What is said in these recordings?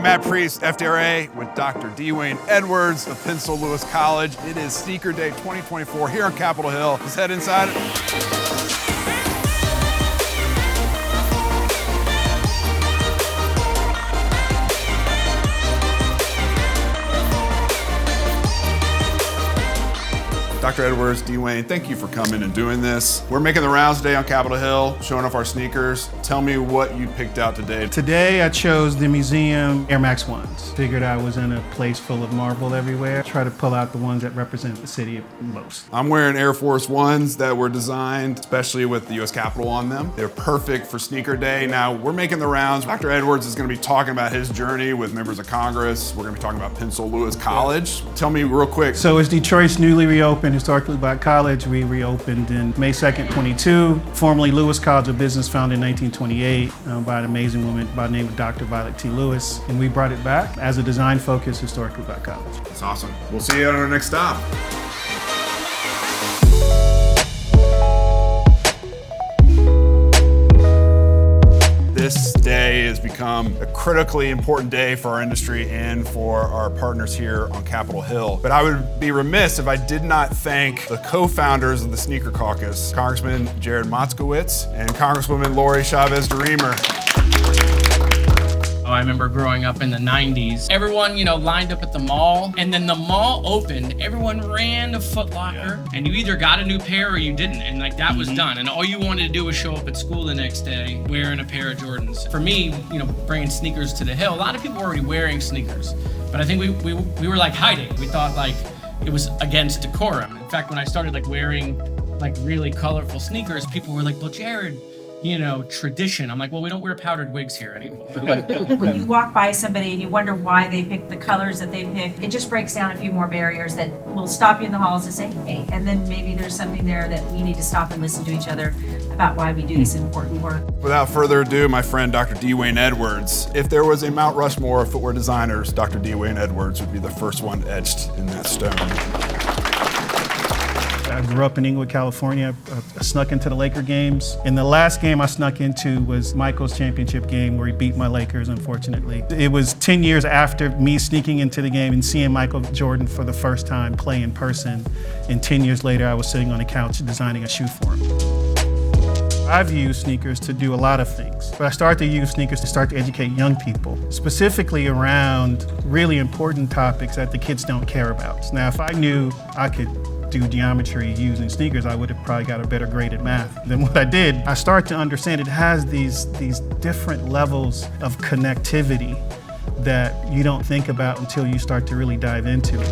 Matt Priest, FDRA, with Dr. Dwayne Edwards of Pencil Lewis College. It is Sneaker Day 2024 here on Capitol Hill. Let's head inside. Dr. Edwards, Dwayne, thank you for coming and doing this. We're making the rounds today on Capitol Hill, showing off our sneakers. Tell me what you picked out today. Today I chose the Museum Air Max 1s. Figured I was in a place full of marble everywhere. Try to pull out the ones that represent the city most. I'm wearing Air Force Ones that were designed, especially with the U.S. Capitol on them. They're perfect for Sneaker Day. Now, we're making the rounds. Dr. Edwards is going to be talking about his journey with members of Congress. We're going to be talking about Pencil Lewis College. Tell me real quick. So it's Detroit's newly reopened Historically Black College. We reopened in May 2nd, 22. Formerly Lewis College of Business, founded in 1928 by an amazing woman by the name of Dr. Violet T. Lewis. And we brought it back as a design-focused Historically Black College. That's awesome. We'll see you on our next stop. This day has become a critically important day for our industry and for our partners here on Capitol Hill. But I would be remiss if I did not thank the co-founders of the Sneaker Caucus, Congressman Jared Moskowitz and Congresswoman Lori Chavez-DeRemer. I remember growing up in the 90s. Everyone, lined up at the mall, and then the mall opened. Everyone ran to Foot Locker, and you either got a new pair or you didn't, and that was done. And all you wanted to do was show up at school the next day wearing a pair of Jordans. For me, bringing sneakers to the Hill, a lot of people were already wearing sneakers, but I think we were like hiding. We thought like it was against decorum. In fact, when I started wearing really colorful sneakers, people were like, "Well, Jared, tradition." I'm like, well, we don't wear powdered wigs here anymore. When you walk by somebody and you wonder why they picked the colors that they picked, it just breaks down a few more barriers that will stop you in the halls and say, hey, and then maybe there's something there that we need to stop and listen to each other about why we do this important work. Without further ado, my friend Dr. Dwayne Edwards. If there was a Mount Rushmore of footwear designers, Dr. Dwayne Edwards would be the first one etched in that stone. I grew up in Inglewood, California. I snuck into the Laker games. And the last game I snuck into was Michael's championship game where he beat my Lakers, unfortunately. It was 10 years after me sneaking into the game and seeing Michael Jordan for the first time play in person. And 10 years later, I was sitting on the couch designing a shoe for him. I've used sneakers to do a lot of things, but I started to use sneakers to start to educate young people, specifically around really important topics that the kids don't care about. Now, if I knew I could do geometry using sneakers, I would have probably got a better grade at math than what I did. I started to understand it has these different levels of connectivity that you don't think about until you start to really dive into it.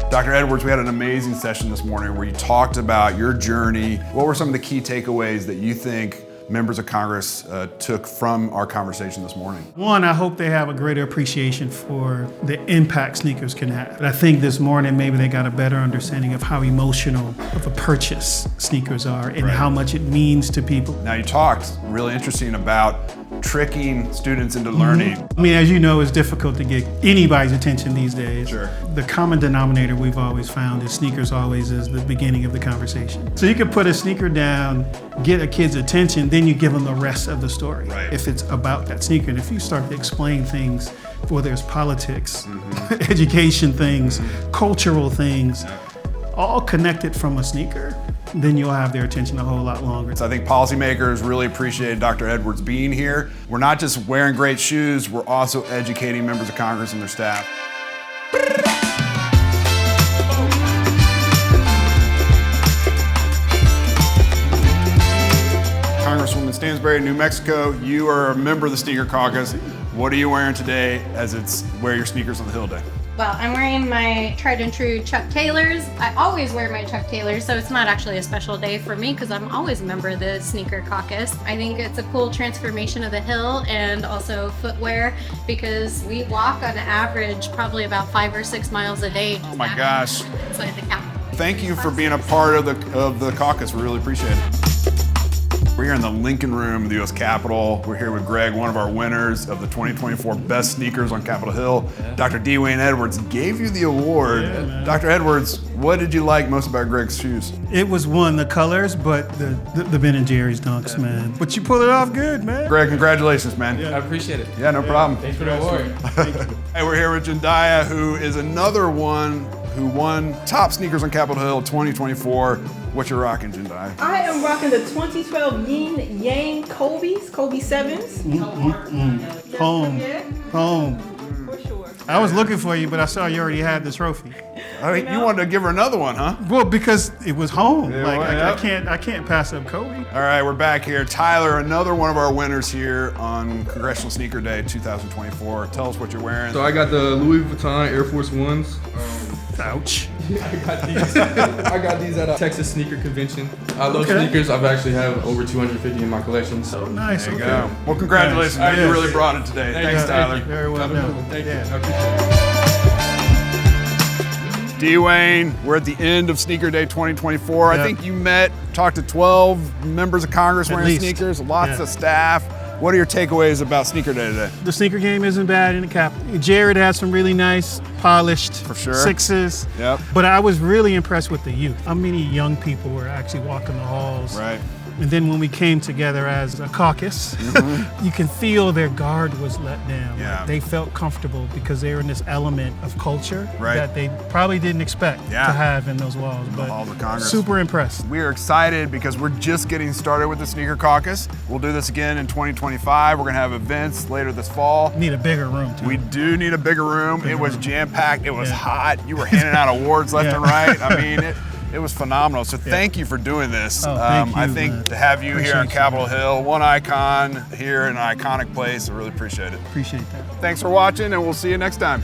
Dr. Edwards, we had an amazing session this morning where you talked about your journey. What were some of the key takeaways that you think members of Congress took from our conversation this morning? One, I hope they have a greater appreciation for the impact sneakers can have. But I think this morning maybe they got a better understanding of how emotional of a purchase sneakers are and how much it means to people. Now you talked really interesting about tricking students into learning. I mean, as you know, it's difficult to get anybody's attention these days. Sure. The common denominator we've always found is sneakers always is the beginning of the conversation. So you can put a sneaker down, get a kid's attention, then you give them the rest of the story. Right. If it's about that sneaker. And if you start to explain things, whether it's politics, education things, cultural things, all connected from a sneaker, then you'll have their attention a whole lot longer. So I think policymakers really appreciated Dr. Edwards being here. We're not just wearing great shoes, we're also educating members of Congress and their staff. Congresswoman Stansbury, New Mexico, you are a member of the Sneaker Caucus. What are you wearing today as it's Wear Your Sneakers on the Hill Day? Well, I'm wearing my tried and true Chuck Taylors. I always wear my Chuck Taylors, so it's not actually a special day for me because I'm always a member of the Sneaker Caucus. I think it's a cool transformation of the Hill and also footwear because we walk on average probably about 5 or 6 miles a day. Oh my gosh. Inside the Capitol. Thank you for being a part of the caucus. We really appreciate it. We're here in the Lincoln Room of the U.S. Capitol. We're here with Greg, one of our winners of the 2024 Best Sneakers on Capitol Hill. Dr. Dwayne Edwards gave you the award. Dr. Edwards, What did you like most about Greg's shoes? It was one, the colors, but the Ben & Jerry's dunks, man. But you pulled it off good, man. Greg, congratulations, man. I appreciate it. Yeah, no problem. Thanks for the award. Hey, we're here with Jendaya, who is another one who won Top Sneakers on Capitol Hill 2024. What you rocking, Jendaya? I am rocking the 2012 Yin Yang Kobe 7s. Home. For sure. I was looking for you, but I saw you already had the trophy. I mean, you wanted to give her another one, huh? Well, because it was home. Yeah, Like well, I can't pass up Kobe. All right, we're back here. Tyler, another one of our winners here on Congressional Sneaker Day 2024. Tell us what you're wearing. So I got the Louis Vuitton Air Force Ones. Ouch. I got these at a Texas Sneaker Convention. I love sneakers. I've actually have over 250 in my collection. So Nice. There you Okay. go. Well, congratulations, man. You Yes. really brought it today. Thanks, Tyler. Very well done. Thank you. Yeah. I appreciate it. D-Wayne, we're at the end of Sneaker Day 2024. I Yep. think you talked to 12 members of Congress At wearing least. sneakers, lots Yeah. of staff. What are your takeaways about Sneaker Day today? The sneaker game isn't bad in the cap. Jared had some really nice, polished For sure. sixes. Yep. But I was really impressed with the youth. How many young people were actually walking the halls? Right. And then when we came together as a caucus, you can feel their guard was let down. Yeah. Like, they felt comfortable because they were in this element of culture Right. that they probably didn't expect Yeah. to have in those walls. But halls of Congress. super impressed. We are excited because we're just getting started with the Sneaker Caucus. We'll do this again in 2025. We're going to have events later this fall. Need a bigger room too. We do need a bigger room. It was jam-packed. It was Yeah. hot. You were handing out awards left Yeah. and right. I mean, it was phenomenal. So thank you for doing this. Oh, thank I you, think man. to have you here on Appreciate you, Capitol man. Hill, one icon here in an iconic place, I really appreciate it. Appreciate that. Thanks for watching, and we'll see you next time.